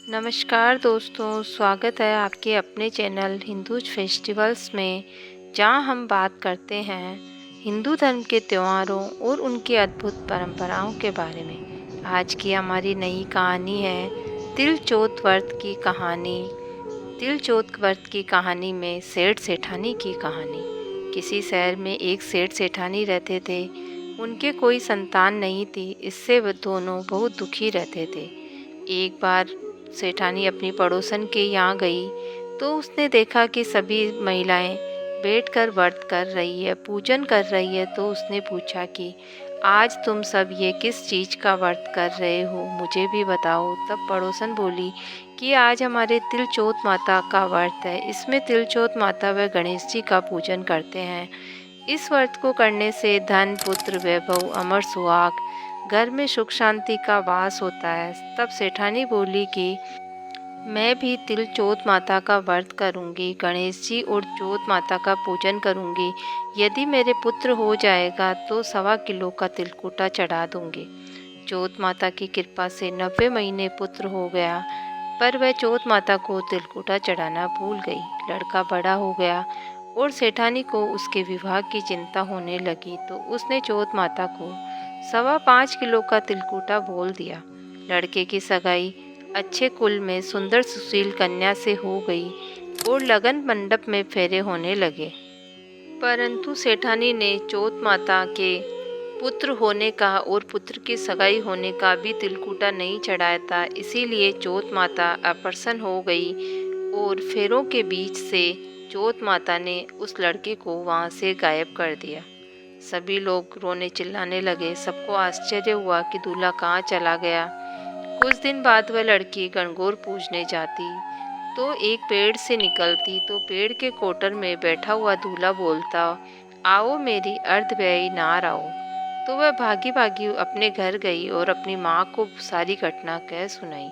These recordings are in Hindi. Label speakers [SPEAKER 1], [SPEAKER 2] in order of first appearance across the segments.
[SPEAKER 1] नमस्कार दोस्तों, स्वागत है आपके अपने चैनल हिंदूज फेस्टिवल्स में, जहां हम बात करते हैं हिंदू धर्म के त्योहारों और उनकी अद्भुत परंपराओं के बारे में। आज की हमारी नई कहानी है तिल चौथ व्रत की कहानी। तिल चौथ व्रत की कहानी में सेठ सेठानी की कहानी। किसी शहर में एक सेठ सेठानी रहते थे। उनके कोई संतान नहीं थी, इससे वे दोनों बहुत दुखी रहते थे। एक बार सेठानी अपनी पड़ोसन के यहाँ गई तो उसने देखा कि सभी महिलाएं बैठकर व्रत कर रही है, पूजन कर रही है। तो उसने पूछा कि आज तुम सब ये किस चीज़ का व्रत कर रहे हो, मुझे भी बताओ। तब पड़ोसन बोली कि आज हमारे तिल चौथ माता का व्रत है। इसमें तिल चौथ माता व गणेश जी का पूजन करते हैं। इस व्रत को करने से धन, पुत्र, वैभव, अमर सुहाग, घर में सुख शांति का वास होता है। तब सेठानी बोली कि मैं भी तिल चौथ माता का व्रत करूंगी, गणेश जी और चौथ माता का पूजन करूंगी। यदि मेरे पुत्र हो जाएगा तो 1.25 किलो का तिलकुटा चढ़ा दूंगी। चौथ माता की कृपा से 90 महीने पुत्र हो गया, पर वह चौथ माता को तिलकुटा चढ़ाना भूल गई। लड़का बड़ा हो गया और सेठानी को उसके विवाह की चिंता होने लगी, तो उसने चौथ माता को 5.25 किलो का तिलकुटा बोल दिया। लड़के की सगाई अच्छे कुल में सुंदर सुशील कन्या से हो गई और लगन मंडप में फेरे होने लगे। परंतु सेठानी ने चौथ माता के पुत्र होने का और पुत्र की सगाई होने का भी तिलकुटा नहीं चढ़ाया था। इसीलिए चौथ माता अप्रसन्न हो गई और फेरों के बीच से चौथ माता ने उस लड़के को वहां से गायब कर दिया। सभी लोग रोने चिल्लाने लगे। सबको आश्चर्य हुआ कि दूल्हा कहाँ चला गया। कुछ दिन बाद वह लड़की गणगौर पूजने जाती तो एक पेड़ से निकलती तो पेड़ के कोटर में बैठा हुआ दूल्हा बोलता, आओ मेरी अर्धव्याही नार आओ। तो वह भागी भागी अपने घर गई और अपनी माँ को सारी घटना कह सुनाई।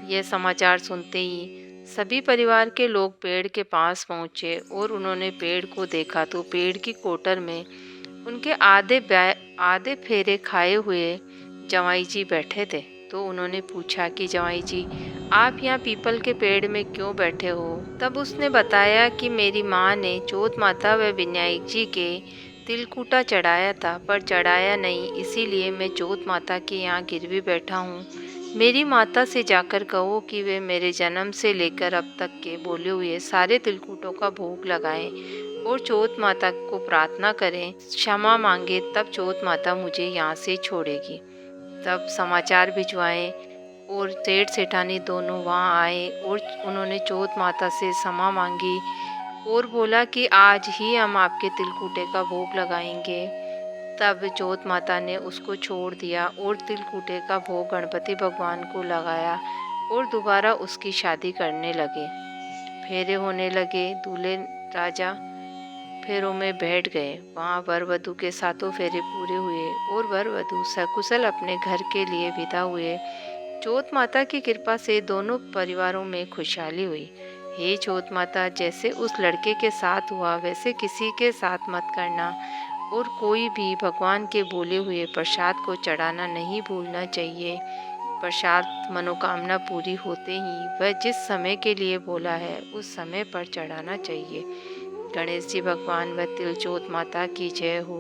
[SPEAKER 1] यह समाचार सुनते ही सभी परिवार के लोग पेड़ के पास पहुँचे और उन्होंने पेड़ को देखा तो पेड़ की कोटर में उनके आधे फेरे खाए हुए जवाई जी बैठे थे। तो उन्होंने पूछा कि जवाई जी, आप यहाँ पीपल के पेड़ में क्यों बैठे हो? तब उसने बताया कि मेरी माँ ने चौथ माता व विनायक जी के तिलकुटा चढ़ाया था, पर चढ़ाया नहीं, इसीलिए मैं चौथ माता के यहाँ गिरवी बैठा हूँ। मेरी माता से जाकर कहो कि वे मेरे जन्म से लेकर अब तक के बोले हुए सारे तिलकुटों का भोग लगाएं और चौथ माता को प्रार्थना करें, क्षमा मांगे, तब चौथ माता मुझे यहाँ से छोड़ेगी। तब समाचार भिजवाए और सेठ सेठानी दोनों वहाँ आए और उन्होंने चौथ माता से क्षमा मांगी और बोला कि आज ही हम आपके तिलकुटे का भोग लगाएंगे। तब चौथ माता ने उसको छोड़ दिया और तिलकुटे का भोग गणपति भगवान को लगाया और दोबारा उसकी शादी करने लगे। फेरे होने लगे। दूल्हे राजा फेरों में बैठ गए। वहाँ वर वधू के सातों फेरे पूरे हुए और वर वधू सकुशल अपने घर के लिए विदा हुए। चौथ माता की कृपा से दोनों परिवारों में खुशहाली हुई। हे चौथ माता, जैसे उस लड़के के साथ हुआ वैसे किसी के साथ मत करना और कोई भी भगवान के बोले हुए प्रसाद को चढ़ाना नहीं भूलना चाहिए। प्रसाद मनोकामना पूरी होते ही वह जिस समय के लिए बोला है उस समय पर चढ़ाना चाहिए। गणेश जी भगवान व तिल चौथ माता की जय हो।